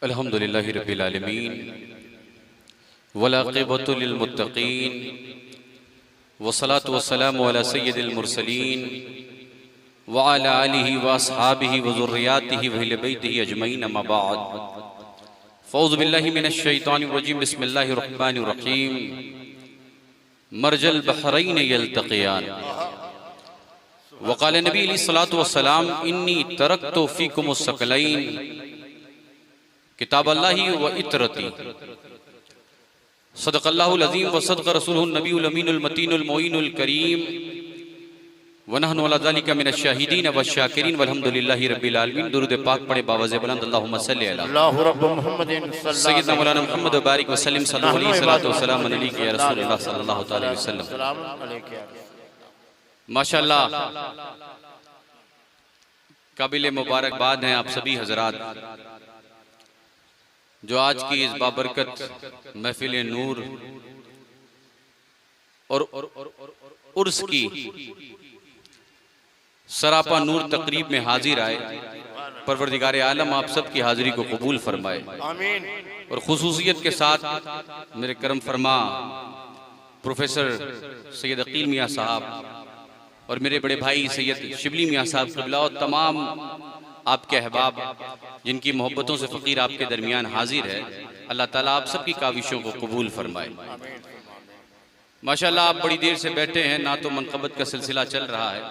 अल्हम्दुलिल्लाहि रब्बिल आलमीन वलाक़िबतु लिल मुत्तक़ीन वस्सलातु वस्सलामु अला सय्यिदिल मुरसलीन व अला आलिहि व अस्हाबिहि व ज़ुर्रिय्यातिहि व अहलि बैतिहि अजमईन अम्मा बअद फ़ऊज़ु बिल्लाहि मिनश शैतानिर रजीम बिस्मिल्लाहिर रहमानिर रहीम मरजल बहरैन यल्तक़ियान वक़ाल नबी अलैहिस्सलातु वस्सलाम इन्नी तरक्तु फ़ीकुमुस सकलैन किताब अल्लाही व इतरती सदक़ल्लाहुल अज़ीम व सदक़ रसूलुहुन नबीयुल अमीनुल मतीनुल मोइनुल करीम व नहनु अला ज़ालिका मिनश शाहिदीन व शाकिरीन वल्हम्दुलिल्लाहि रब्बिल आलमीन। दुरूद पाक पढ़े बावज़े बुलंद अल्लाहुम्मा सल्लि अला सय्यिदना मौलाना मुहम्मद व बारिक व सल्लिम सल्लल्लाहु अलैहि सलातो व सलाम अलैका या रसूलल्लाह सल्लल्लाहु तआला अलैहि वसल्लम। माशाअल्लाह काबिल मुबारकबाद हैं आप सभी हजरात जो आज की इस बाबरकत महफिल नूर और उर्स की सरापा नूर तकरीब में हाजिर आए। परवरदिगार आलम आप सब की हाजिरी को कबूल फरमाए और खुसूसियत के साथ मेरे करम फरमा प्रोफेसर सैयद अकील मियाँ साहब और मेरे बड़े भाई सैयद शिबली मियाँ साहब क़िबला और तमाम आपके अहबाब जिनकी मोहब्बतों से फ़कीर आपके दरमियान हाजिर है, अल्लाह ताला आप सबकी काविशों को कबूल फरमाए। माशाअल्लाह आप बड़ी देर से बैठे हैं, ना तो मनक़बत का सिलसिला चल रहा है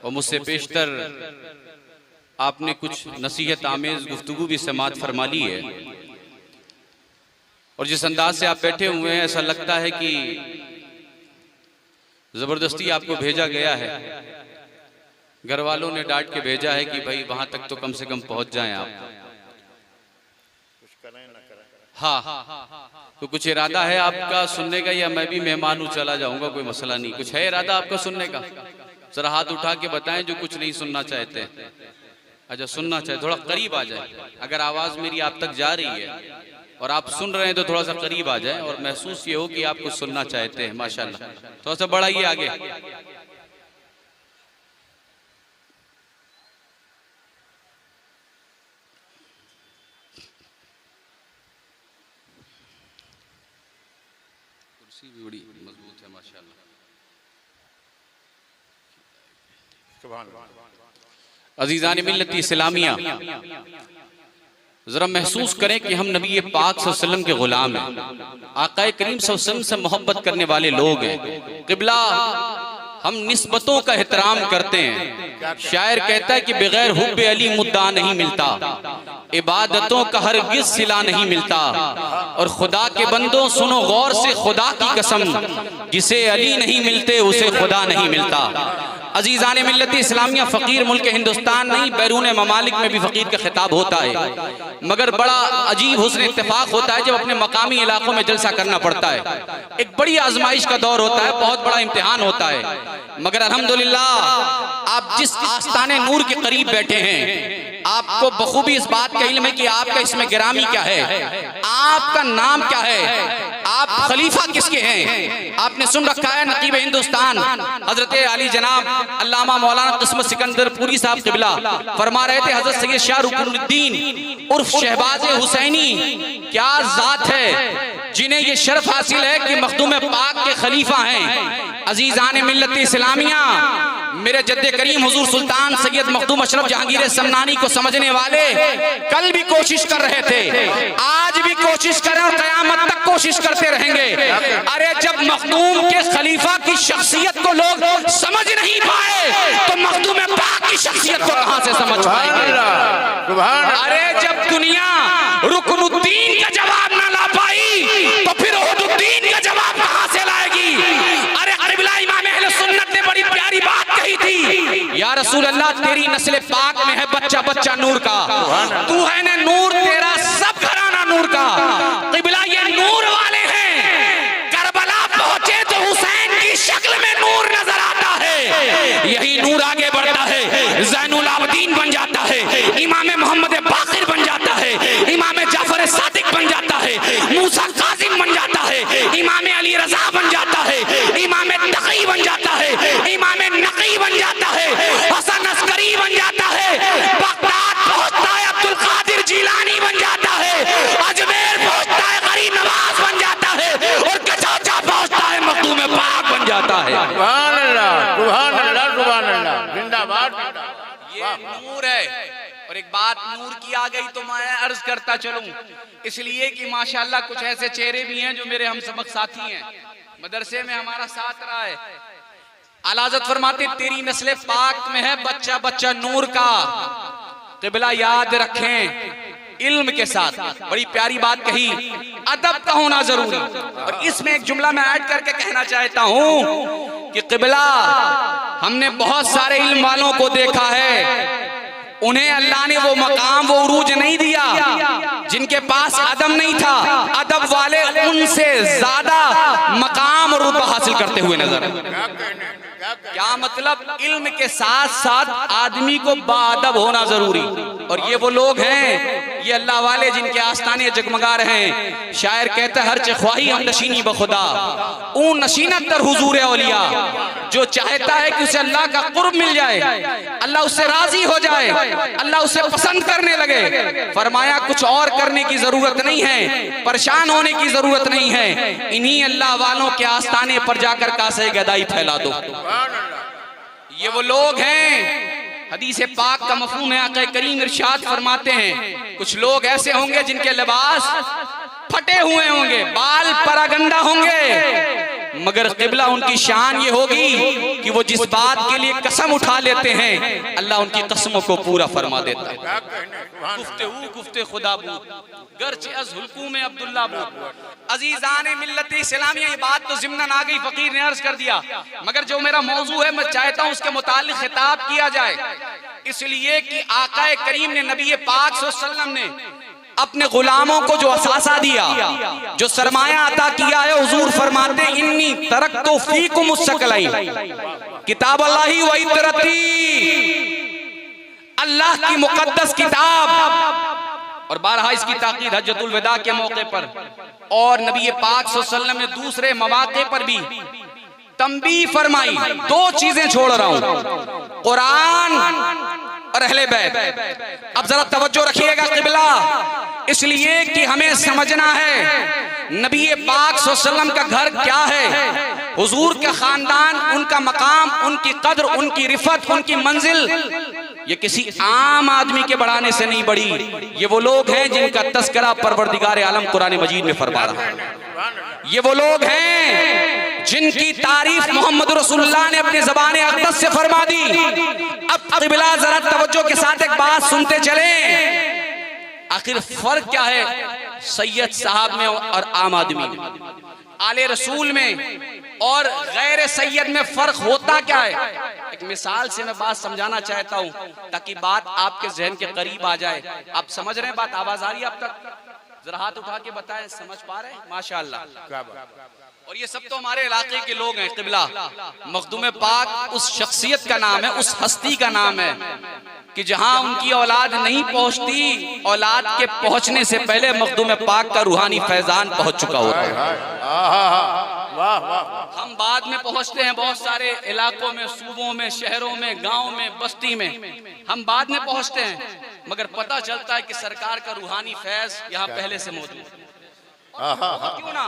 और मुझसे पेशतर आपने कुछ नसीहत आमेज़ गुफ्तगू भी समात फरमा ली है और जिस अंदाज से आप बैठे हुए हैं ऐसा लगता है कि ज़बरदस्ती आपको भेजा गया है, घर वालों ने डांट के भेजा है कि भाई वहां तक तो कम से कम पहुंच जाएं आप। हाँ, तो कुछ इरादा है आपका सुनने का या मैं भी मेहमान हूं चला जाऊंगा, कोई मसला नहीं। कुछ है इरादा आपका सुनने का? जरा हाथ उठा के बताएं जो कुछ नहीं सुनना चाहते। अच्छा, सुनना चाहे थोड़ा करीब आ जाए। अगर आवाज मेरी आप तक जा रही है और आप सुन रहे हैं तो थोड़ा सा करीब आ जाए और महसूस ये हो कि आप कुछ सुनना चाहते हैं। माशाल्लाह, थोड़ा सा बढ़ाइए आगे। कुर्सी भी बड़ी मजबूत है माशाल्लाह। अजीज़ान मिल्लत इस्लामिया, जरा महसूस करें कि हम नबी पाक सल्लल्लाहु अलैहि वसल्लम के गुलाम हैं, आका करीम सल्लल्लाहु अलैहि वसल्लम से मोहब्बत करने वाले लोग हैं। क़िबला हम निस्बतों का एहतराम करते हैं। शायर कहता है कि बगैर हुब्बे अली मुद्दा नहीं मिलता, इबादतों का हरगिज़ सिला नहीं मिलता। और खुदा के बंदों सुनो गौर से खुदा की कसम, जिसे अली नहीं मिलते उसे खुदा नहीं मिलता। अजीज़ान मिल्लत इस्लामिया, फ़कीर मुल्क हिंदुस्तान नहीं बैरून ममालिक में भी फ़कीर का खिताब होता है, मगर बड़ा अजीब हुस्न इत्तेफाक होता है जब अपने मकामी इलाकों में जलसा करना पड़ता है। एक बड़ी आजमाइश का दौर होता है, बहुत बड़ा इम्तिहान होता है। मगर अल्हम्दुलिल्लाह आप जिस आस्ताने नूर के करीब बैठे हैं, आपको बखूबी इस बात का इल्म है कि आपका इसमें गिरामी क्या है, आपका नाम क्या है, आप खलीफा किसके हैं। आपने सुन रखा है नकीब हिंदुस्तान हजरत आली जनाब अल्लामा मौलाना किस्मत सिकंदर पूरी साहब क़िबला फरमा रहे थे, हजरत सैयद शाह रुकनुद्दीन उर्फ शहबाज हुसैनी क्या जात है जिन्हें ये शर्फ हासिल है कि मखदूम पाक के खलीफा हैं। अजीज़ान मिल्लत इस्लामिया, मेरे जद्दे करीम हुजूर सुल्तान सैयद मखदूम अशरफ जहांगीर समनानी को समझने वाले कल भी कोशिश कर रहे थे, आज भी कोशिश कर रहे हैं और क़यामत तक कोशिश करते रहेंगे। अरे जब मखदूम के खलीफा की शख्सियत को लोग समझ नहीं पाए तो मखदूम पाक की शख्सियत को कहां से समझ पाएंगे। अरे जब दुनिया रुकनुद्दीन का जवाब ना ला पाई तो फिर उहुदुद्दीन का जवाब कहां से लाएगी। अरे क़िबला इमाम अहले सुन्नत ने बड़ी प्यारी बात कही थी, या रसूल अल्लाह तेरी नस्ल पाक में है बच्चा बच्चा नूर का, तू है ना नूर, तेरा सब घराना नूर का। क़िबला ये नूर वाले हैं, करबला पहुंचे तो हुसैन की शक्ल में नूर नजर आता है, यही नूर आगे बढ़ता है, ज़ैनुल आबदीन बन जाता है, इमाम मोहम्मद बाक़िर बन जाता है, इमाम जाफर सादिक बन जाता है, मूसा काज़िम बन जाता है, इमाम अली रज़ा बन जाता है, इमाम तक़ी बन जाता है, इमाम नक़ी बन जाता है, हसन अस्करी बन जाता है, बगदाद पहुंचता है अब्दुल कादिर जिलानी और एक बात नूर की आ गई तो मैं अर्ज करता चलूं, इसलिए कि माशाल्लाह कुछ ऐसे चेहरे भी हैं जो मेरे हम सबक साथी हैं, मदरसे में हमारा साथ रहा है। आला हज़रत फरमाते तेरी नस्ल पाक में है बच्चा बच्चा नूर का, क़िबला याद रखें इल्म के साथ। बड़ी प्यारी बात कही, अदब का होना जरूरी। और इसमें एक जुमला मैं ऐड करके कहना चाहता हूं कि क़िबला हमने बहुत सारे इल्म वालों को देखा है, उन्हें अल्लाह ने वो मकाम वो उरूज नहीं दिया जिनके पास अदब नहीं था। अदब वाले उनसे ज्यादा मकाम और रुतबा हासिल करते हुए नजर आए। क्या मतलब? इल्म के साथ साथ आदमी को बाअदब होना जरूरी। और ये वो लोग हैं, ये अल्लाह वाले जिनके आस्ताने जगमगा रहे हैं। शायर कहता है हर ख्वाही हम नशीनी बखुदा ऊन नशीनत तर हुजूर औलिया। जो चाहता है कि उसे अल्लाह का कुर्ब मिल जाए, अल्लाह उससे राजी हो जाए, अल्लाह उसे पसंद करने लगे, फरमाया कुछ और करने की जरूरत नहीं है, परेशान होने की जरूरत नहीं है, इन्हीं अल्लाह वालों के आस्ताने पर जाकर कासे गदाई फैला दो। ये वो लोग हैं, हदीस पाक का मफहूम है, आक़ा करीम इरशाद फरमाते हैं कुछ लोग ऐसे होंगे जिनके लिबास फटे हुए होंगे, बाल परागंदा होंगे, मगर क़िबला उनकी शान ये होगी कि वो जिस बात के लिए कसम उठा लेते हैं अल्लाह उनकी कसमों को पूरा फरमा देता है। गुफ्ते खुदा बूद गर्च अज़ हुल्कूम अब्दुल्ला बूद। अजीज़ान मिल्लत इस्लामिया, ये बात तो ज़िम्नन आ गई, फ़कीर ने अर्ज कर दिया, मगर जो मेरा मौजू है मैं चाहता हूँ उसके मुतालिक खिताब किया जाए, इसलिए कि आका करीम ने नबी पाक सल्लल्लाहु अलैहि वसल्लम ने अपने गुलामों को जो असासा दिया, जो सरमाया अता किया है, हुजूर फरमाते इन्नी तरक्तु फीकुम मुस्तक़लैन किताब अल्लाही व इतरती, अल्लाह की मुकद्दस किताब। और बारहा इसकी ताकीद हज्जतुल विदा के मौके पर और नबी पाक सल्लल्लाहु अलैहि वसल्लम ने दूसरे मौके पर भी तंबीह फरमाई। दो चीजें छोड़ रहा हूं, कुरान और अहले बैत। अब जरा तवज्जो रखिएगा क़िबला, इसलिए कि हमें समझना है नबी पाक सल्लल्लाहु अलैहि वसल्लम का घर क्या है, हुजूर का खानदान, उनका मकाम, उनकी कद्र, उनकी रिफत, उनकी मंजिल ये किसी आम आदमी के बढ़ाने से नहीं बढ़ी। ये वो लोग हैं जिनका तस्करा परवरदिगार आलम कुरान मजीद में फरमा रहा है। ये वो लोग हैं जिनकी तारीफ मोहम्मद रसूलुल्लाह ने अपने ज़बान अक़दस से फरमा दी। अब क़िबला जरा तवज्जो के साथ एक बात सुनते चले, आखिर फर्क क्या है सैयद साहब में और आम आदमी में, आले रसूल में और गैर सैयद में फर्क होता क्या है? एक मिसाल से मैं बात समझाना चाहता हूं ताकि बात आपके जहन के करीब आ जाए। आप समझ रहे हैं बात? आवाज आ रही है आप तक? जरा हाथ उठा के बताएं, समझ पा रहे हैं? माशाअल्लाह। और ये सब तो हमारे इलाके के लोग हैं। क़िबला मखदूम पाक उस शख्सियत का नाम है, उस हस्ती का नाम है कि जहां उनकी औलाद नहीं पहुंचती, औलाद के पहुंचने से पहले मखदूम पाक का रूहानी फैजान पहुंच चुका होता है। हम बाद में पहुंचते हैं, बहुत सारे इलाकों में, सूबों में, शहरों में, गांव में, बस्ती में हम बाद में पहुंचते हैं, मगर पता चलता है कि सरकार का रूहानी फैज यहाँ पहले से मौजूद है। क्यों ना?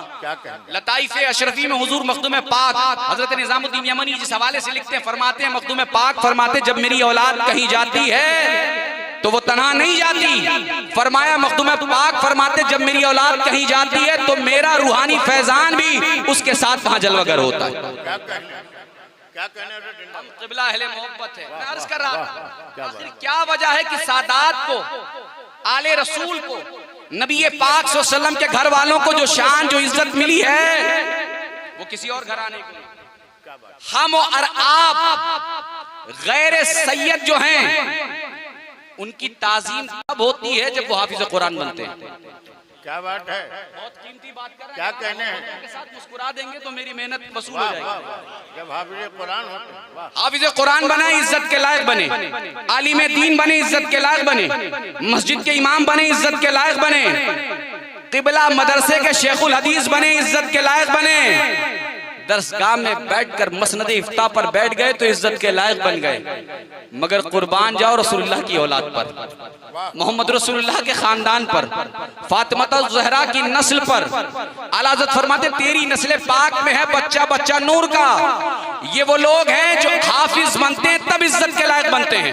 लताइफ़े अशरफी में हुजूर मखदूम पाक हजरत निजामुद्दीन यमनी जिस हवाले से लिखते हैं, फरमाते हैं मखदूम पाक फरमाते जब मेरी औलाद कहीं जाती है तो वो तन्हा नहीं जाती। फरमाया मखदूम पाक फरमाते जब मेरी औलाद कहीं जाती है तो मेरा रूहानी फैजान भी उसके साथ वहां जलवागर होता है। क्या कहने? क़िबला अहले मोहब्बत है। मैं अर्ज कर रहा था आखिर क्या वजह है कि सादात को, आले रसूल को, नबी पाक सल्लल्लाहु अलैहि वसल्लम के घर वालों को जो शान जो इज्जत मिली है वो किसी और घराने को। हम और आप गैर सैयद जो हैं उनकी ताजीम तब होती है जब वो हाफिज कुरान बनते हैं। क्या बात है, बहुत कीमती बात कर रहे हैं। क्या कहने हैं? के साथ मुस्कुरा देंगे तो मेरी मेहनत वसूल हो जाएगी। जब हाफिज कुरान होते हैं, हाफिज कुरान बने, इज्जत के लायक बने, आलिम दीन बने, इज्जत के लायक बने, मस्जिद के इमाम बने, इज्जत के लायक बने, क़िबला मदरसे के शेखुल हदीस बने, इज्जत के लायक बने, दरसगाह में बैठकर मसनद इफ्ता पर बैठ गए तो इज्जत के लायक बन गए, मगर कुर्बान जाओ रसूलुल्लाह की औलाद पर, मोहम्मद रसूलुल्लाह के खानदान पर, फातिमा ज़हरा की नस्ल पर। आला हज़रत फरमाते तेरी नस्ल पाक में है बच्चा बच्चा नूर का। ये वो लोग हैं जो हाफिज बनते हैं तब इज्जत के लायक बनते हैं,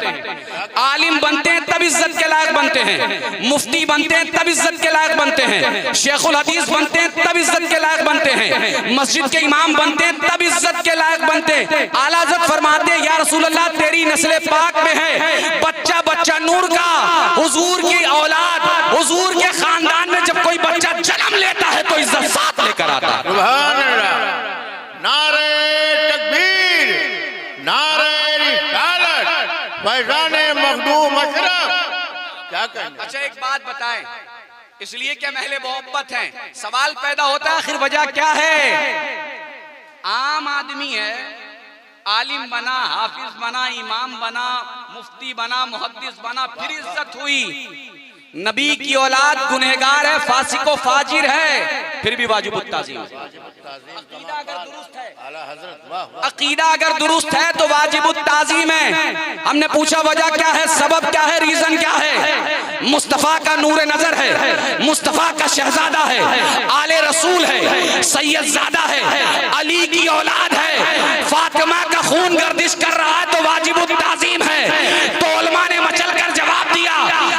आलिम बनते हैं तब इज्जत के लायक बनते हैं, मुफ्ती बनते हैं तब इज्जत के लायक बनते हैं, शेखुल हदीस बनते हैं तब इज्जत के लायक बनते हैं, मस्जिद के इमाम बनते हैं तब इज्जत के लायक बनते हैं। आला हज़रत फरमाते हैं या रसूलल्लाह तेरी नस्ल पाक में है बच्चा बच्चा नूर का। हुजूर की औलाद, हुजूर के खानदान में जब कोई बच्चा जन्म लेता है तो इज्जत साथ लेकर आता है। सुभान अल्लाह, नारे तकबीर, नारे रिसालत, फैज़ाने मखदूम अशरफ। क्या कहना? अच्छा एक बात बताएं, इसलिए क्या महले मोहब्बत हैं, सवाल पैदा होता है आखिर वजह क्या है? आम आदमी है, आलिम बना, हाफिज बना, इमाम बना, मुफ्ती बना, मुहद्दिस बना, फिर इज्जत हुई। नबी की औलाद गुनहगार है, फासिको फाजिर है, फिर भी वाजिब ताज़ीम। अकीदा अगर दुरुस्त है, आला हज़रत, वाह वाह। अकीदा अगर दुरुस्त है तो वाजिब ताज़ीम है। हमने पूछा वजह क्या है, सबब क्या है, रीजन क्या है? मुस्तफा का नूर नजर है, मुस्तफा का शहजादा है, आले रसूल है, सैयदजादा है, अली की औलाद है, फातिमा का खून गर्दिश कर रहा है तो वाजिब ताज़ीम है। तो उलमा ने मचल कर जवाब दिया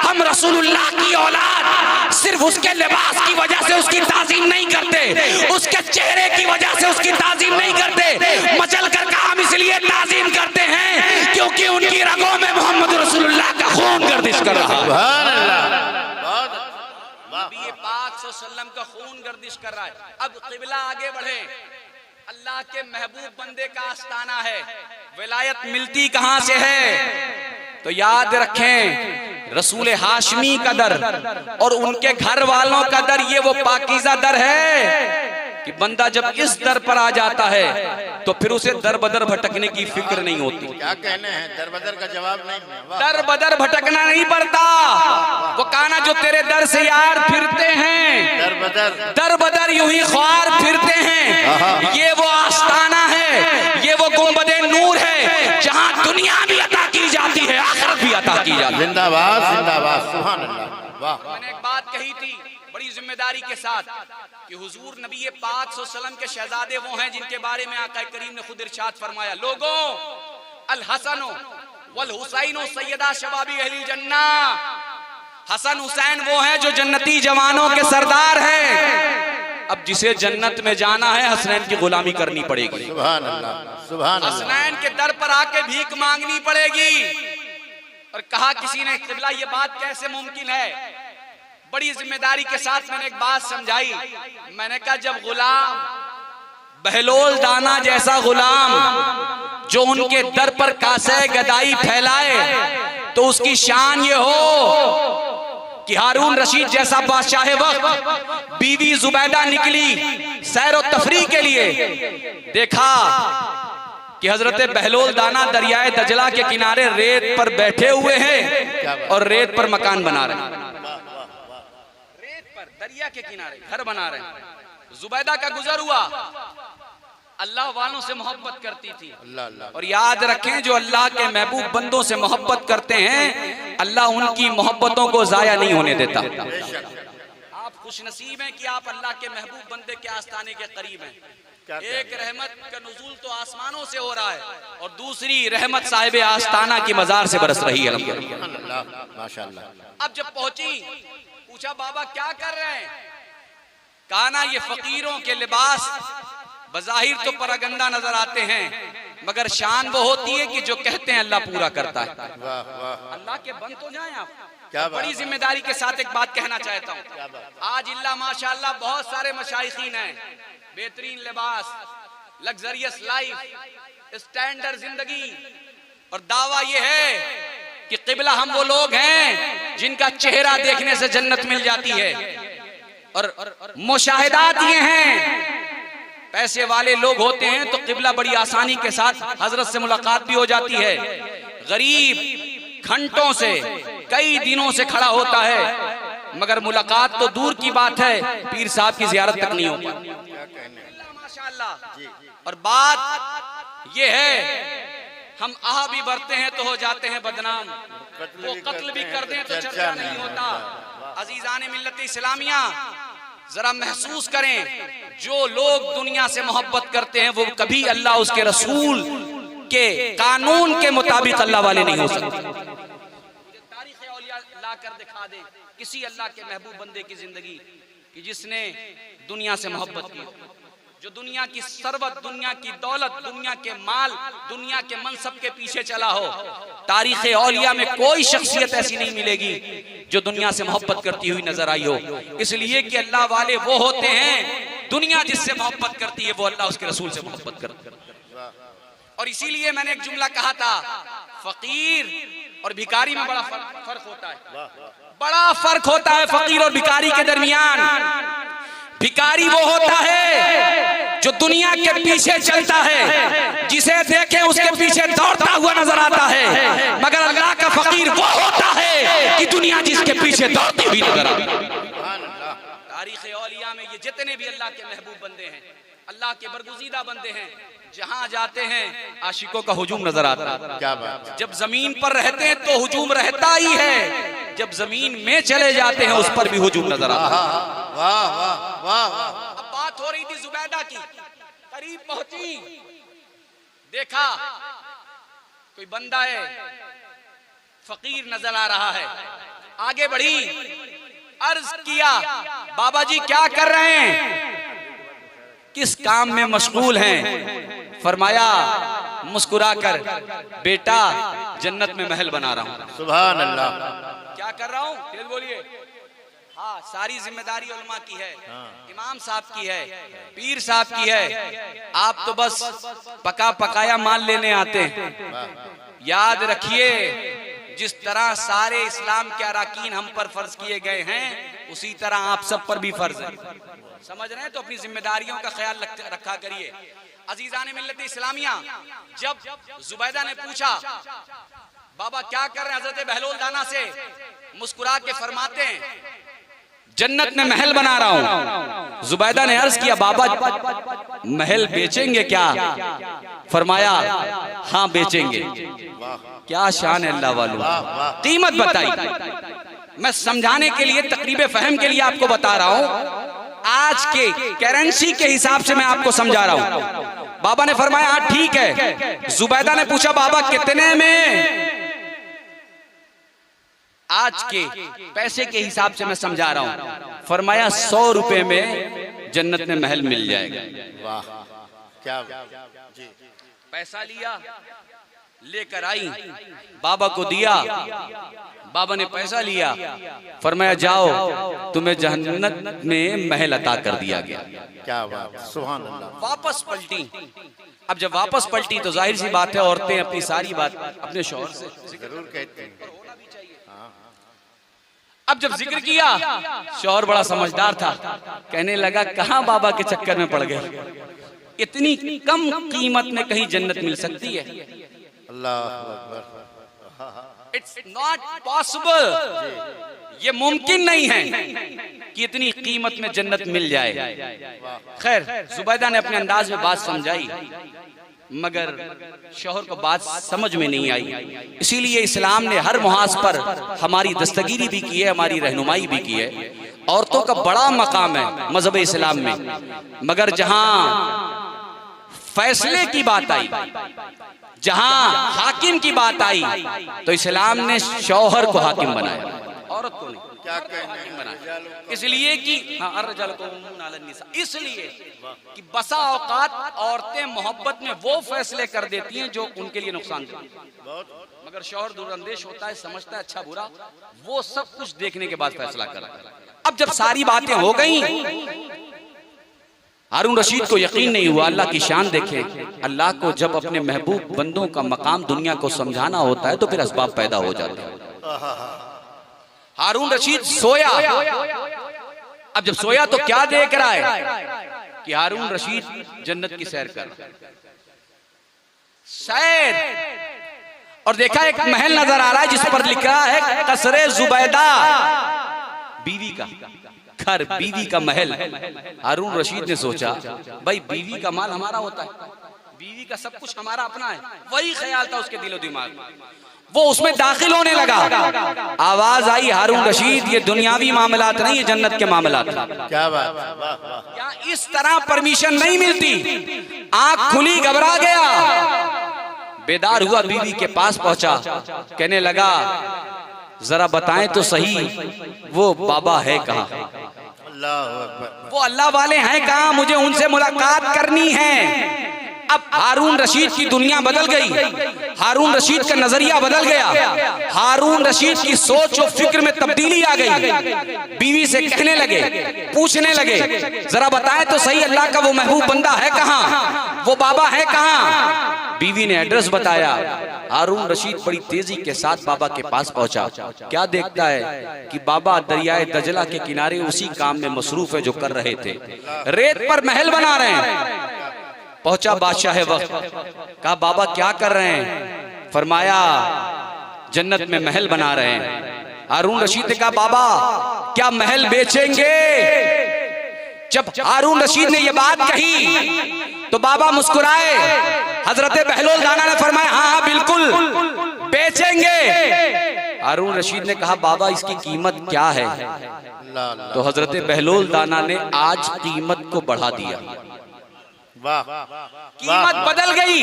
हम रसूलुल्लाह की औलाद सिर्फ उसके लिबास की वजह से उसकी ताज़ीम नहीं करते, उसके चेहरे की वजह से उसकी ताज़ीम नहीं करते, मचल कर कहा हम इसलिए ताज़ीम करते हैं क्योंकि उनकी रगों में मोहम्मद रसूलुल्लाह का खून गर्दिश कर रहा है। सुभान अल्लाह, बहुत नबी पाक सल्लल्लाहु अलैहि वसल्लम का खून गर्दिश कर रहा है। अब क़िबला आगे बढ़े, अल्लाह के महबूब बंदे का आस्ताना है, विलायत मिलती कहां से है? तो याद रखें रसूल हाशमी का दर और उनके घर वालों का दर, ये वो पाकीज़ा दर है कि बंदा जब इस दर पर आ जाता है तो फिर उसे दर बदर भटकने की फिक्र नहीं होती। क्या कहने हैं, दर बदर का जवाब नहीं है। वाह। दर बदर भटकना नहीं पड़ता। वो काना जो तेरे दर से यार फिरते हैं, दर बदर यूं ही ख्वार फिरते हैं, ये वो आस्ताना है, ये वो गुंबदे नूर है जहां दुनिया भी अता की जाती है, आखिरत भी अता की जाती है। जिंदाबाद जिंदाबाद, सुभान अल्लाह, वाह। मैंने एक बात कही थी बड़ी जिम्मेदारी के साथ कि हुजूर नबी पाक सल्लल्लाहु अलैहि वसल्लम के शहजादे वो हैं जिनके बारे में आका करीम ने खुद इरशाद फरमाया, लोगों अल हसनो वल हुसैनो सैयदा शबाबी अहली जन्ना। हसन हुसैन वो हैं जो जन्नती जवानों के सरदार हैं। अब जिसे जन्नत में जाना है हसनैन की गुलामी करनी पड़ेगी, सुभान अल्लाह, सुभान अल्लाह। हसनैन के दर पर आके भीख मांगनी पड़ेगी। और कहा किसी ने क़िबला ये बात कैसे मुमकिन है? बड़ी जिम्मेदारी के साथ मैंने एक बात समझाई। मैंने कहा जब गुलाम बहलोल दाना जैसा गुलाम जो उनके दर पर कासे गदाई फैलाए तो उसकी शान ये हो कि हारून रशीद जैसा बादशाह वक्त बीवी जुबैदा निकली सैर और तफरीह के लिए, देखा कि हजरत बहलोल दाना दरियाए दजला के किनारे रेत पर बैठे हुए हैं और रेत पर मकान बना रहे हैं, दरिया के किनारे घर बना रहे हैं। जुबैदा का गुजर हुआ, अल्लाह वालों से मोहब्बत करती थी। और याद रखें जो अल्लाह के महबूब बंदों से मोहब्बत करते हैं अल्लाह उनकी मोहब्बतों को जाया नहीं होने देता। आप खुश नसीब हैं कि आप अल्लाह के महबूब बंदे के आस्ताने के करीब हैं। एक रहमत का नुज़ूल तो आसमानों से हो रहा है और दूसरी रहमत साहिब आस्ताना की मजार से बरस रही है। माशाअल्लाह। अब जब पहुंची पूछा बाबा क्या कर रहे हैं? कहा ना ये फकीरों के लिबास बज़ाहिर तो परगंदा नजर आते हैं मगर शान वो होती है कि जो कहते हैं अल्लाह पूरा करता है। अल्लाह के बंद तो जाएं आप। क्या बड़ी जिम्मेदारी के साथ एक बात कहना चाहता हूँ। आज इल्ला माशाअल्लाह बहुत सारे मशाइखीन हैं, बेहतरीन लिबास, लग्जरियस लाइफ, स्टैंडर्ड जिंदगी, और दावा ये है कि क़िबला हम वो लोग हैं जिनका चेहरा देखने से जन्नत मिल जाती है। और मुशाहिदात ये हैं, पैसे वाले लोग होते हैं तो क़िबला बड़ी आसानी के साथ हजरत से मुलाकात भी हो जाती है। गरीब घंटों से कई दिनों से खड़ा होता है मगर मुलाकात तो दूर की बात है, पीर साहब की ज़ियारत तक नहीं हो पाती। माशाअल्लाह। और बात ये है, हम आह भी भरते हैं तो हो जाते हैं बदनाम, वो कत्ल भी कर दें तो चर्चा नहीं होता। अजीजान मिल्लत इस्लामिया, जरा महसूस करें, जो लोग दुनिया से मोहब्बत करते हैं वो कभी अल्लाह उसके रसूल के कानून के मुताबिक अल्लाह वाले नहीं हो सकते। तारीख़ औलिया ला कर दिखा दे किसी अल्लाह के महबूब बंदे की जिंदगी कि जिसने दुनिया से मोहब्बत की, जो दुनिया की सरवत, दुनिया की दौलत, दुनिया के माल, दुनिया के मनसब के पीछे चला हो। तारीख़ औलिया में कोई शख्सियत ऐसी नहीं मिलेगी जो दुनिया से मोहब्बत करती हुई नजर आई हो। इसलिए कि अल्लाह वाले वो होते हैं, दुनिया जिससे मोहब्बत करती है वो अल्लाह उसके रसूल से मोहब्बत करता है। और इसीलिए मैंने एक जुमला कहा था, फकीर और भिखारी में बड़ा फर्क होता है, बड़ा फर्क होता है फकीर और भिखारी के दरमियान। भिखारी वो होता है जो दुनिया के पीछे चलता है, जिसे देखे उसके पीछे दौड़ता हुआ नजर आता है, मगर अल्लाह का फकीर वो होता है कि दुनिया जिसके पीछे दौड़ती हुई नजर आती है। तारीख़ औलिया में ये जितने भी अल्लाह के महबूब बंदे हैं, अल्लाह के बरगुज़ीदा बंदे हैं, जहां जाते हैं आशिकों का हुजूम नजर आता है। क्या बात। जब जमीन पर रहते हैं तो हुजूम रहता ही है, जब जमीन में चले जाते हैं उस पर भी हुजूम नजर आता है। वाह वाह वाह वाह। अब बात हो रही थी जुबैदा की, करीब पहुंची, देखा कोई बंदा है, फकीर नजर आ रहा है, आगे बढ़ी, अर्ज किया, बाबा जी क्या कर रहे हैं, किस काम में मशगूल हैं? फरमाया मुस्कुराकर, बेटा जन्नत में महल बना रहा हूं। सुभान अल्लाह। क्या कर रहा हूं? फिर बोलिए। हाँ, सारी जिम्मेदारी उलमा की है, इमाम साहब की है, पीर साहब की है, आप तो बस पका पकाया माल लेने आते हैं। याद रखिए, जिस तरह सारे इस्लाम के अराकीन हम पर फर्ज किए गए हैं, उसी तरह आप सब पर भी फर्ज है। समझ रहे हैं? तो अपनी जिम्मेदारियों का ख्याल रखा करिए। अजीजान मिल्लत इस्लामिया, जब जुबैदा ने पूछा बाबा क्या कर रहे हैं हजरत बहलोल दाना से, मुस्कुरा के फरमाते हैं जन्नत में महल बना रहा हूं। जुबैदा ने अर्ज किया, बाबा महल बेचेंगे क्या? फरमाया हाँ बेचेंगे। क्या शान है अल्लाह वालों, कीमत बताई। मैं समझाने के लिए, तकरीब फहम के लिए आपको बता रहा हूं, आज के करेंसी के हिसाब से मैं आपको समझा रहा हूं। बाबा ने फरमाया हाँ ठीक है। जुबैदा ने पूछा बाबा कितने में? आज के पैसे के हिसाब से मैं समझा रहा हूं। फरमाया 100 रुपए में जन्नत में महल मिल जाएगा। वाह क्या जी। पैसा लिया, लेकर आई, बाबा को दिया, बाबा ने पैसा लिया, फरमाया जाओ तुम्हें जन्नत में महल अता कर दिया गया। क्या बात, सुभान अल्लाह। वापस पलटी। अब जब वापस पलटी तो जाहिर सी बात है, औरतें अपनी सारी बात अपने शौहर से जरूर कहते हैं। अब जब जिक्र किया, शौहर बड़ा समझदार था, कहने लगा कहां बाबा के चक्कर में पड़ गए, इतनी कम कीमत में कहीं जन्नत मिल सकती है? अल्लाह, इट्स नॉट पॉसिबल, ये मुमकिन नहीं है कि इतनी कीमत में जन्नत मिल जाए। खैर, जुबैदा ने अपने अंदाज में बात समझाई, मगर शौहर को बात समझ में नहीं आई। इसीलिए इस्लाम ने हर मुहाज पर हमारी दस्तगीरी भी की है, हमारी रहनुमाई भी की है। औरतों का बड़ा मकाम है मजहब इस्लाम में, मगर जहां फैसले की बात आई, जहां हाकिम की बात आई, तो इस्लाम ने शौहर को हाकिम बनाया, औरत को नहीं। क्या कहने बनाया इसलिए कि इसलिए कि बसा औकात औरतें मोहब्बत में वो फैसले कर देती हैं जो उनके लिए नुकसान देती, मगर शौहर दूरअंदेश होता है, समझता है अच्छा बुरा, वो सब कुछ देखने के बाद फैसला करता है। अब जब सारी बातें हो गई, हारून रशीद को यकीन नहीं हुआ। अल्लाह की शान देखें, अल्लाह को जब अपने महबूब बंदों का मकाम दुनिया को समझाना होता है तो फिर असबाब पैदा हो जाते हैं। हारून रशीद सोया। अब जब सोया तो क्या देख रहा है कि हारून रशीद जन्नत की सैर कर सैर, और देखा एक महल नजर आ रहा है जिस पर लिखा है कसरे जुबैदा, बीवी का घर, बीवी का महल। हारून रशीद ने सोचा भाई बीवी का माल हमारा होता है, बीवी का सब कुछ हमारा अपना है, वही ख्याल था उसके दिलो दिमाग में। वो उसमें दाखिल होने लगा, आवाज आई हारून रशीद ये दुनियावी मामलात नहीं, ये जन्नत के मामलात। क्या बात, वाह वाह। क्या इस तरह परमिशन नहीं मिलती? आंख खुली, घबरा गया, बेदार हुआ, बीवी के पास पहुंचा, कहने लगा जरा बताएं तो सही वो बाबा है कहाँ, अल्लाह अकबर। वो अल्लाह वाले हैं कहाँ, मुझे उनसे मुलाकात करनी है। अब हारून रशीद की दुनिया बदल गई, हारून रशीद का नजरिया बदल गया, हारून रशीद की सोच और फिक्र में तब्दीली आ गई। बीवी से कहने लगे, पूछने लगे जरा बताएं तो सही अल्लाह का वो महबूब बंदा है कहाँ, वो बाबा है कहाँ। बीवी ने एड्रेस बताया। हारून रशीद बड़ी तेजी के साथ बाबा के पास पहुंचा। क्या देखता है कि बाबा दरियाए दजला के किनारे उसी काम में मसरूफ है जो कर रहे थे, रेत पर महल बना रहे हैं। पहुंचा बादशाह वक्त, कहा बाबा क्या कर रहे हैं? फरमाया जन्नत में महल बना रहे हैं। हारून रशीद ने कहा बाबा क्या महल बेचेंगे? जब हारून रशीद ने यह बात कही तो बाबा मुस्कुराए। हजरत बहलोल दाना ने फरमाया हाँ हाँ बिल्कुल बेचेंगे। हारून रशीद ने कहा बाबा इसकी कीमत क्या है? तो हजरत बहलोल दाना ने आज कीमत को बढ़ा दिया। वाह, कीमत बदल गई।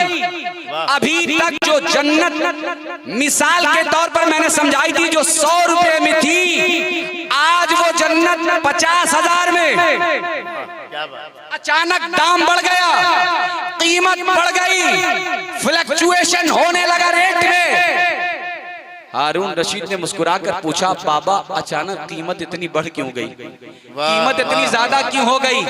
अभी तक जो जन्नत मिसाल के तौर पर मैंने समझाई थी जो 100 रुपए में थी, आज वो जन्नत 50,000 में। क्या बात। अचानक दाम बढ़ गया, कीमत बढ़ गई, फ्लक्चुएशन होने लगा रेट में। हारून रशीद ने मुस्कुराकर पूछा बाबा अचानक कीमत इतनी बढ़ क्यों गई, कीमत इतनी ज्यादा क्यों हो गई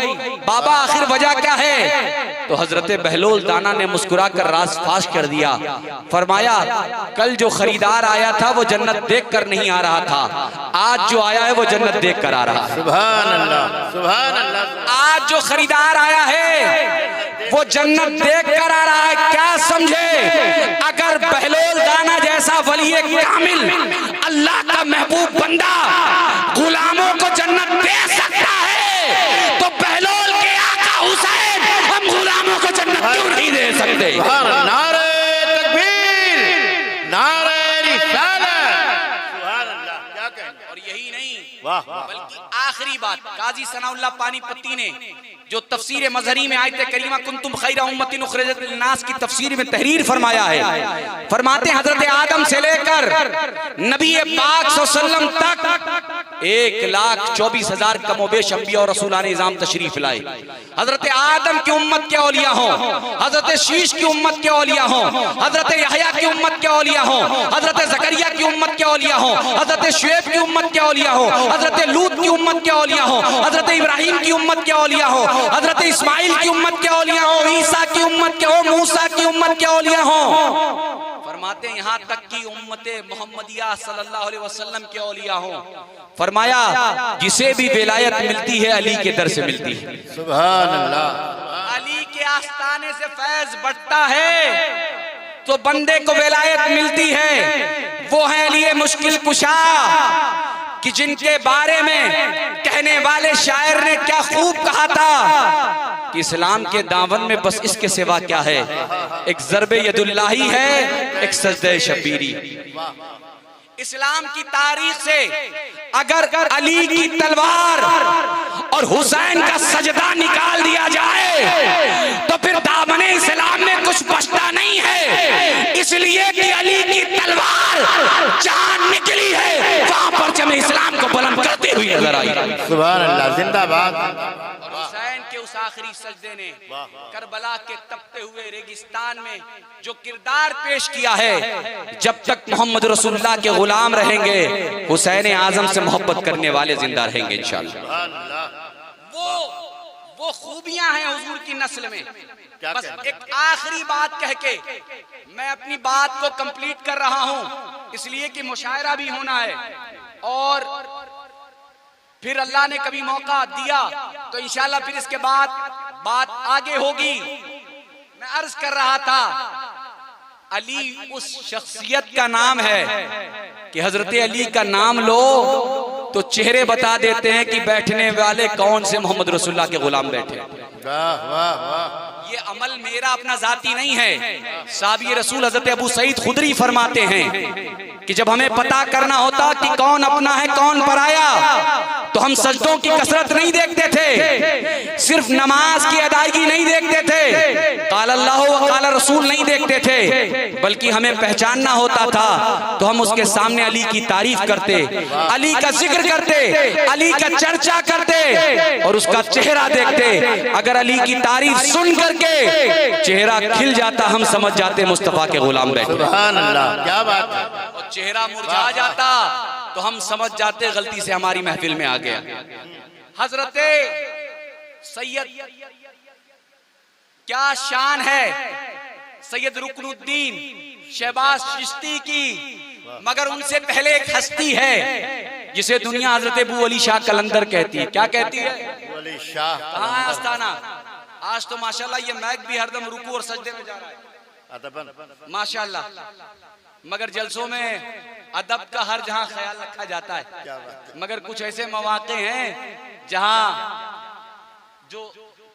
बाबा, आखिर वजह क्या है? तो हजरत बहलोल दाना ने मुस्कुराकर राज फाश कर दिया। फरमाया कल जो खरीदार आया था वो जन्नत देखकर नहीं आ रहा था, आज जो आया है वो जन्नत देखकर आ रहा है। सुभान अल्लाह, सुभान अल्लाह। आज जो खरीदार आया है वो जन्नत देखकर आ रहा है। क्या समझे? अगर बहलोल दाना जैसा वली कामिल अल्लाह का महबूब बंदा गुलामों को जन्नत दे सकता है तो बहलोल के आका हुसैन हम गुलामों को जन्नत क्यों नहीं दे सकते? नारे तकबीर, नारे रिसालत। सुभान अल्लाह। क्या कहेंगे? और यही नहीं, वाह वाह। बल्कि आखिरी बात काजी सनाउल्लाह पानीपत्ती ने जो तफसीर मजहरी में आयत करीमा कुंतुम खैरा उम्मतिन उखरिजत लिन्नास की तफसीर में तहरीर फरमाया है। फरमाते हैं हजरत आदम से लेकर नबी पाक सल्लल्लाहु अलैहि वसल्लम तक 1,24,000 कमोबेश अंबिया और रसूल निज़ाम तशरीफ लाए। हजरत आदम की उम्मत के औलिया हों, हजरत शीश की उम्मत के औलिया हों, हजरत यहया की उम्मत के औलिया हों, हजरत जकरिया की उम्मत के औलिया हों, हजरत शुएब की उम्मत के औलिया हों, हजरत लूत की उम्मत के औलिया हों, हजरत इब्राहिम की उम्मत के औलिया हों, हजरत इस्माइल की उम्मत के औलिया हो, ईसा की उम्मत के हो, मूसा की उम्मत के औलिया हो। फरमाते हैं यहाँ तक की उम्मते मोहम्मदिया सल्लल्लाहु अलैहि वसल्लम के औलिया हो। फरमाया जिसे भी विलायत मिलती है अली के दर से मिलती है। सुभान अल्लाह। अली के आस्ताने से फैज बढ़ता है तो बंदे को विलायत मिलती है। वो है अली मुश्किल कुशा कि जिनके बारे में कहने वाले शायर ने क्या खूब कहा था कि इस्लाम के दामन में बस इसके सिवा क्या है, एक ज़रबे यदुल्लाही है, एक सजदे शबीरी। इस्लाम की तारीख से अगर अली की तलवार और हुसैन का सजदा निकाल दिया जाए तो फिर दामने इस्लाम में कुछ बचता नहीं है, इसलिए कि अली की तलवार जान निकली है वहां पर जब इस्लाम को बुलंद करते हुए नजर आई। सुभान अल्लाह, जिंदाबाद। और हुसैन के उस आखिरी सजदे ने करबला के तपते हुए रेगिस्तान में जो किरदार पेश किया है, जब तक मोहम्मद रसूलुल्लाह के गुलाम रहेंगे हुसैन आजम से मोहब्बत करने वाले जिंदा रहेंगे इंशाअल्लाह। वो खूबियां हैं हुजूर की नस्ल में। बस एक आखिरी बात कह के मैं अपनी बात को कंप्लीट कर रहा हूं, इसलिए कि मुशायरा भी होना है और फिर अल्लाह ने कभी मौका दिया तो इंशाल्लाह फिर इसके बाद बात आगे होगी। मैं अर्ज कर रहा था अली उस शख्सियत का नाम है कि हजरत अली का नाम लो तो चेहरे बता देते हैं कि बैठने वाले कौन से मोहम्मद रसूलुल्लाह के गुलाम बैठे। वाह वाह वाह। ये अमल मेरा अपना जाती नहीं है। साहबी रसूल हजरत अबू सईद खुदरी फरमाते हैं कि जब हमें पता करना होता कि कौन अपना है कौन पराया, तो हम सजदों की कसरत नहीं देखते थे, सिर्फ नमाज की अदायगी नहीं देखते थे, काल अल्लाह व काल रसूल नहीं देखते थे, बल्कि हमें पहचानना होता था तो हम उसके सामने अली की तारीफ करते, अली का जिक्र करते, अली का चर्चा करते और उसका चेहरा देखते। अगर अली की तारीफ सुन करके चेहरा खिल जाता, हम समझ जाते मुस्तफा के गुलाम बैठे। सुभान अल्लाह, क्या बात है। और चेहरा मुरझा जाता तो हम समझ जाते गलती से हमारी महफिल में आ गया। हजरत सैयद, क्या शान है सैयद रुकनुद्दीन शहबाज चिश्ती की, मगर उनसे पहले एक हस्ती है जिसे दुनिया हजरत अबू अली शाह कलंदर कहती है। क्या कहती है? अली शाह। कहाँ है आस्थाना? आज तो माशाल्लाह ये मैक भी हरदम रुकू और सजदे में जा रहा है माशाल्लाह, मगर जलसों में अदब का हर जहां ख्याल रखा जाता है, मगर कुछ ऐसे मौके हैं जहां जो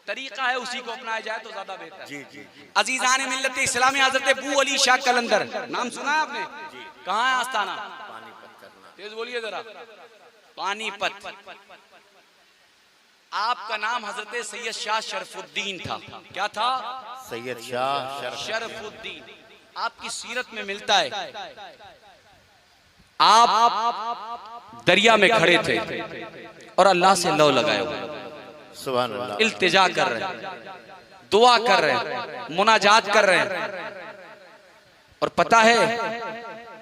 तरीका है उसी को अपनाया जाए तो ज्यादा बेहतर है। अजीजान मिल्लत इस्लामी हजरत अबू अली शाह कलंदर, नाम सुना है आपने? कहाँ है आस्थाना? तेज बोलिए जरा। पानीपत। आपका नाम हजरत सैयद शाह शरफुद्दीन था। क्या था? सैयद शाह शरफुद्दीन। आपकी सीरत में मिलता है आप दरिया में खड़े थे और अल्लाह से लौ लगाए हुए, सुभान अल्लाह, इल्तिजा कर रहे हैं, दुआ कर रहे हैं, मुनाजात कर रहे हैं। और पता है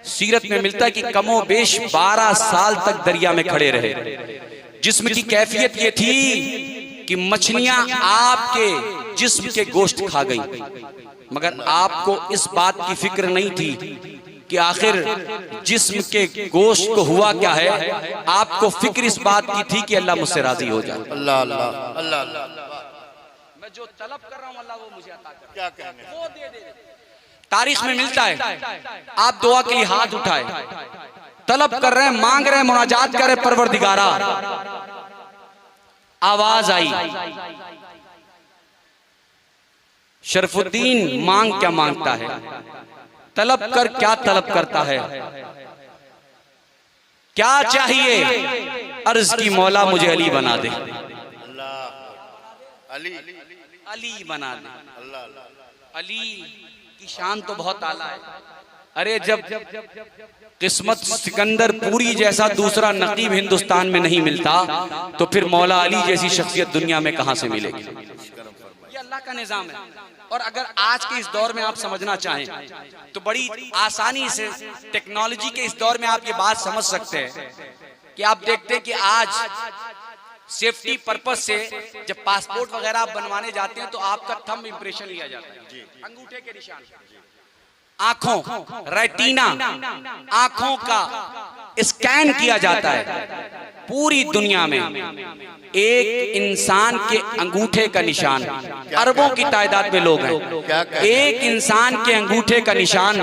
सीरत में मिलता है कि कमो बेश 12 साल तक दरिया में खड़े रहे। जिस्म की कैफियत ये थी कि मछलियां आपके जिस्म के गोश्त खा गई, मगर आपको इस बात की फिक्र नहीं थी कि आखिर जिस्म के गोश्त को हुआ क्या है। आपको फिक्र इस बात की थी कि अल्लाह मुझसे राजी हो जाए। अल्लाह अल्लाह अल्लाह। मैं जो तलब कर रहा हूं अल्लाह वो मुझे अता करे। क्या कहने, वो दे दे। तारीख में मिलता है आप दुआ के लिए हाथ उठाए, तलब कर रहे हैं, मांग रहे हैं, मुनाजात कर रहे हैं, परवरदिगारा। आवाज आई, शरफुद्दीन मांग क्या मांगता है, तलब कर क्या तलब करता है, क्या चाहिए? अर्ज की मौला मुझे अली बना दे, अली अली बना दे। अल्लाह। अली की शान तो बहुत आला है। अरे जब किस्मत सिकंदर पूरी जैसा दूसरा नकीब हिंदुस्तान में नहीं मिलता तो फिर मौला अली जैसी शख्सियत दुनिया में कहां से मिलेगी? ये अल्लाह का निजाम है। और अगर आज के इस दौर में आप समझना चाहें तो बड़ी आसानी से टेक्नोलॉजी के इस दौर में आप ये बात समझ सकते हैं कि आप देखते हैं कि आज सेफ्टी पर्पस से जब पासपोर्ट वगैरह आप बनवाने जाते हैं तो आपका थंब इंप्रेशन लिया जाता है, अंगूठे के निशान, आंखों, रेटिना, आंखों का स्कैन किया जाता है। पूरी दुनिया में एक इंसान के अंगूठे का निशान, अरबों की तादाद में लोग हैं, एक इंसान के अंगूठे का निशान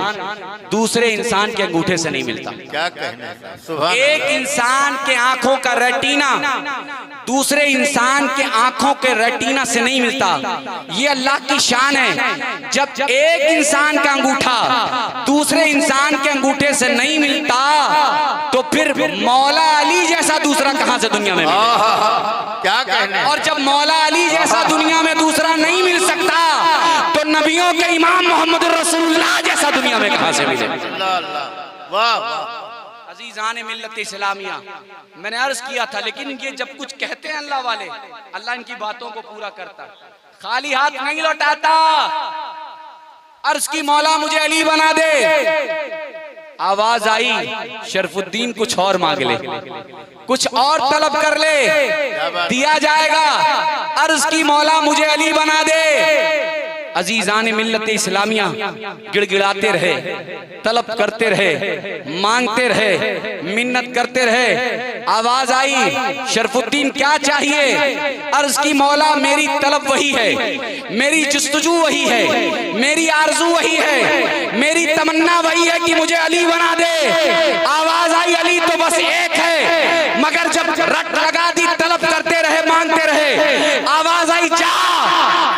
दूसरे इंसान के अंगूठे से नहीं मिलता। क्या कहने, सुभान। एक इंसान के आंखों का रेटिना दूसरे इंसान के आंखों के रेटिना से नहीं मिलता। ये अल्लाह की शान है। जब एक इंसान का अंगूठा दूसरे इंसान के अंगूठे से नहीं मिलता तो फिर मौला अली जैसा दूसरा कहां से दुनिया में मिलेगा? क्या कहने। और जब मौला अली जैसा दुनिया में दूसरा नहीं मिल सकता तो नबियों के इमाम मोहम्मद रसूलुल्लाह जैसा दुनिया में कहां से मिलेगा? अल्लाह अल्लाह, वाह वाह। अजीजान मिल्लत इस्लामिया, मैंने अर्ज किया था, लेकिन ये जब कुछ कहते हैं अल्लाह वाले, अल्लाह इनकी बातों को पूरा करता है, खाली हाथ नहीं लौटाता। अर्ज की मौला मुझे अली बना दे। आवाज आई, शरफुद्दीन कुछ और मांग ले, कुछ और तलब कर ले, दिया जाएगा। अर्ज की मौला मुझे अली बना दे। अजीजान मिल्लत इस्लामिया गिड़गिड़ाते रहे, तलब करते रहे, मांगते रहे, मिन्नत करते रहे। आवाज आई, शरफुद्दीन क्या चाहिए? अर्ज की मौला मेरी तलब वही है, मेरी जुस्तजू वही है, मेरी आरजू वही है, मेरी तमन्ना वही है कि मुझे अली बना दे। आवाज आई, अली तो बस एक है, मगर जब रट लगा दी, तलब करते रहे, मांगते रहे, आवाज आई जा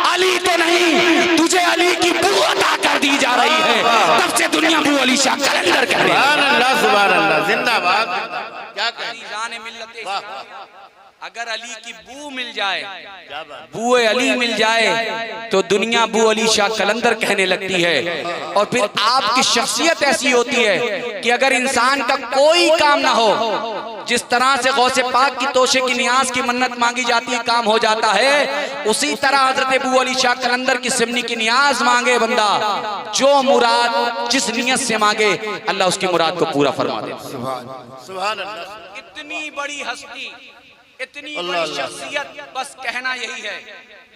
अली तो नहीं, तुझे अली की बू अता कर दी जा रही है। तब से दुनिया बू अली शाह कलंदर कह रही है। सुभान अल्लाह, सुभान अल्लाह, जिंदाबाद। क्या कहें? जाने मिल्लत वाह, अगर अली की बू मिल जाए, क्या बात। बूए अली मिल जाए तो दुनिया बू अली शाह कलंदर कहने लगती है। और फिर आपकी शख्सियत ऐसी होती है कि अगर इंसान का कोई काम ना हो, जिस तरह से गौसे पाक की तोशे की नियाज की मन्नत मांगी जाती है, काम हो जाता है, उसी तरह हजरत बू अली शाह कलंदर की सिमनी की नियाज मांगे बंदा, जो मुराद जिस नियत से मांगे अल्लाह उसकी मुराद को पूरा फरमा दे। सुभान अल्लाह। इतनी बड़ी हस्ती, इतनी अल्लाह बड़ी अल्लाह। शख्सियत, बस कहना यही है,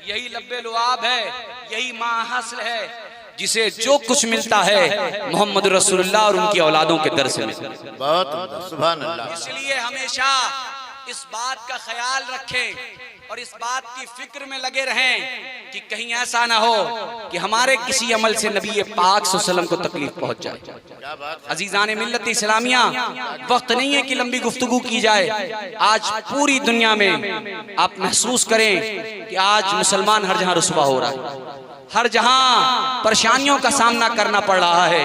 यही लब्बे लुआब है, यही माहसल है, जिसे जो कुछ मिलता है मोहम्मद रसूलुल्लाह और उनकी औलादों के दर से मिलता है। बहुत उम्दा, सुभान अल्लाह। इसलिए हमेशा इस बात का ख्याल रखें और इस बात की फिक्र में लगे रहें कि कहीं ऐसा ना हो कि हमारे किसी अमल से नबी पाक सल्लल्लाहु अलैहि वसल्लम को तकलीफ पहुंच जाए। क्या बात है। अजीजान मिल्लत इस्लामिया, वक्त नहीं है कि लंबी गुफ्तगू की जाए। आज पूरी दुनिया में आप महसूस करें कि आज मुसलमान हर जहां रुसवा हो रहा है, हर जहां परेशानियों का सामना करना पड़ रहा है,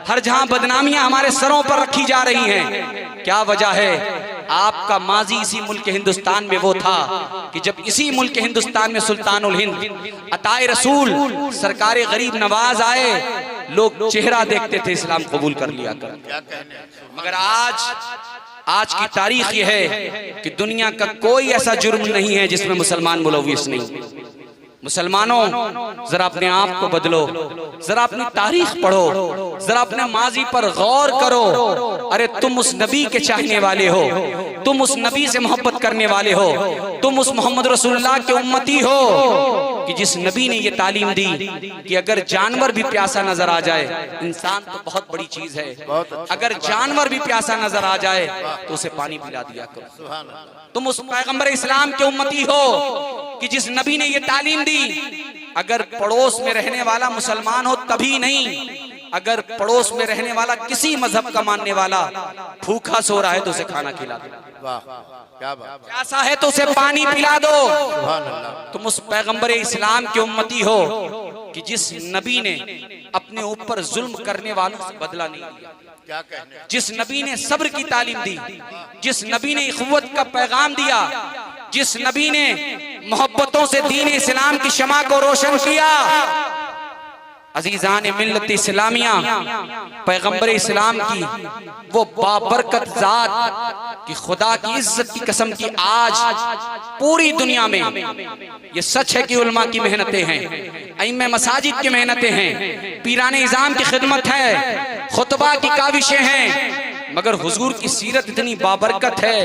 हर जहां बदनामियां हमारे सरों पर रखी जा रही हैं। क्या वजह है? आपका माजी इसी मुल्क हिंदुस्तान में वो था कि जब इसी मुल्क हिंदुस्तान में सुल्तानुल हिंद अताए रसूल सरकार गरीब नवाज आए, लोग चेहरा देखते थे, इस्लाम कबूल कर लिया कर। क्या कहने। मगर आज की तारीख ये है कि दुनिया का कोई ऐसा जुर्म नहीं है जिसमें मुसलमान मुलव्विस नहीं। मुसलमानों, जरा अपने आप को बदलो, जरा अपनी तारीख पढ़ो, जरा अपने माजी पर गौर करो। अरे तुम उस नबी के चाहने वाले हो, तुम उस नबी से मोहब्बत करने वाले हो, तुम उस मोहम्मद रसूलुल्लाह के उम्मती हो कि जिस नबी ने ये तालीम दी कि अगर जानवर भी प्यासा नजर आ जाए, इंसान तो बहुत बड़ी चीज है, अगर जानवर भी प्यासा नजर आ जाए तो उसे पानी पिला दिया करो। सुभान अल्लाह। तुम उस पैगंबर इस्लाम के उम्मती हो कि जिस नबी ने ये तालीम दी, अगर पड़ोस में रहने वाला मुसलमान हो तभी नहीं, अगर पड़ोस में रहने वाला किसी मजहब का मानने वाला भूखा सो रहा है तो उसे खाना खिला दो, वाह, क्या बात। प्यासा है तो उसे पानी पिला दो। सुभान अल्लाह। तुम उस पैगंबर इस्लाम के उम्मती हो कि जिस नबी ने अपने ऊपर जुल्म करने वालों से बदला नहीं लिया, क्या कहने। जिस नबी ने सब्र की तालीम दी, जिस नबी ने इखवत का पैगाम दिया, जिस नबी ने मोहब्बतों से दीन इस्लाम की शमा को रोशन किया। अजीजान मिल्लत इस्लामिया, पैगंबर इस्लाम की वो बाबरकत जात कि खुदा की इज्जत की कसम की आज पूरी दुनिया में ये सच है कि उलमा की मेहनतें हैं, इमाम मसाजिद की मेहनतें हैं, पीराने इज़ाम की खिदमत है, खुतबा की काविशें हैं, मगर हुजूर की सीरत इतनी बाबरकत है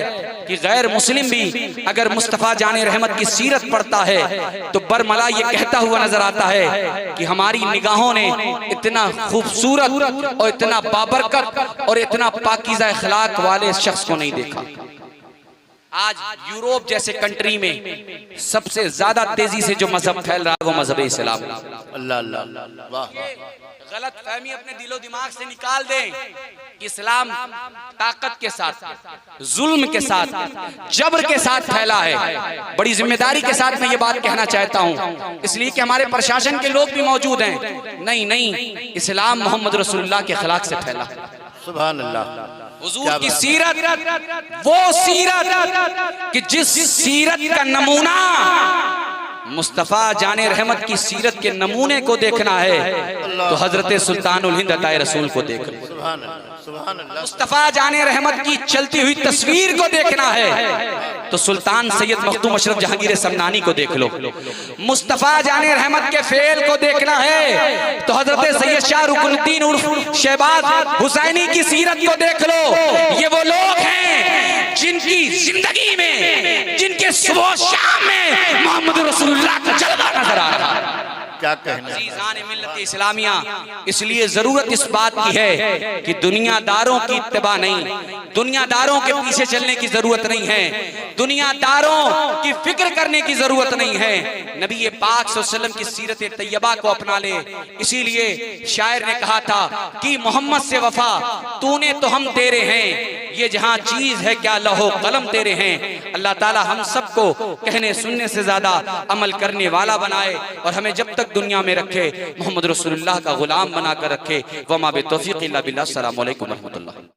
कि गैर मुस्लिम भी अगर मुस्तफ़ा जाने रहमत की सीरत पढ़ता है तो बरमला ये कहता हुआ नजर आता है कि हमारी निगाहों ने इतना खूबसूरत और इतना बाबरकत और इतना पाकीज़ा अखलाक वाले शख्स को नहीं देखा। आज यूरोप जैसे कंट्री में सबसे ज्यादा तेजी से जो मजहब फैल रहा है वो मजहब इस्लाम। अल्लाह अल्लाह, वाह। गलत फहमी अपने दिलो दिमाग से निकाल दें। इस्लाम ताकत के साथ, जुल्म के साथ, जबर के साथ फैला है। बड़ी जिम्मेदारी के साथ मैं ये बात कहना चाहता हूँ, इसलिए कि हमारे प्रशासन के लोग भी मौजूद हैं। नहीं, इस्लाम मोहम्मद रसूलुल्लाह के खिलाफ से फैला। सुभान अल्लाह। हुजूर की सीरत, वो सीरत कि जिस सीरत का नमूना मुस्तफ़ा जाने रहमत की सीरत के नमूने को देखना है तो हजरत सुल्तानुल हिंद अताए रसूल को देख लो। सुभान अल्लाह, सुभान अल्लाह। मुस्तफ़ा जाने रहमत की चलती हुई तस्वीर को देखना है तो सुल्तान सैयद मखदूम अशरफ जहांगीर समनानी को देख लो। मुस्तफ़ा जाने रहमत के फेल को देखना है तो हजरत सैयद शाह रुकनुद्दीन उर्फ शहबाज हुसैनी की सीरत को देख लो। ये वो लोग हैं जिनकी जिंदगी में, जिनके सुबह शाम में मोहम्मद रसूलुल्लाह का जलवा नजर आ रहा है। क्या कहने। अजीजान मिल्लत इस्लामिया, इसलिए जरूरत इस बात की है कि दुनियादारों की इत्तिबा नहीं, दुनियादारों के पीछे चलने की जरूरत नहीं है, दुनियादारों की फिक्र करने की जरूरत नहीं है। नबी पाक सल्लल्लाहु अलैहि वसल्लम की सीरत तैयबा को अपना ले। इसीलिए शायर ने कहा था कि मोहम्मद से वफा तूने तो हम तेरे हैं, ये जहां चीज है क्या लौह कलम तेरे हैं। अल्लाह ताला हम सबको कहने सुनने से ज्यादा अमल करने वाला बनाए और हमें जब तक दुनिया में रखे मोहम्मद रसूलुल्लाह का गुलाम बनाकर रखे। वमा बितौफीक़ इल्ला बिल्लाह। अस्सलामु अलैकुम व रहमतुल्लाह।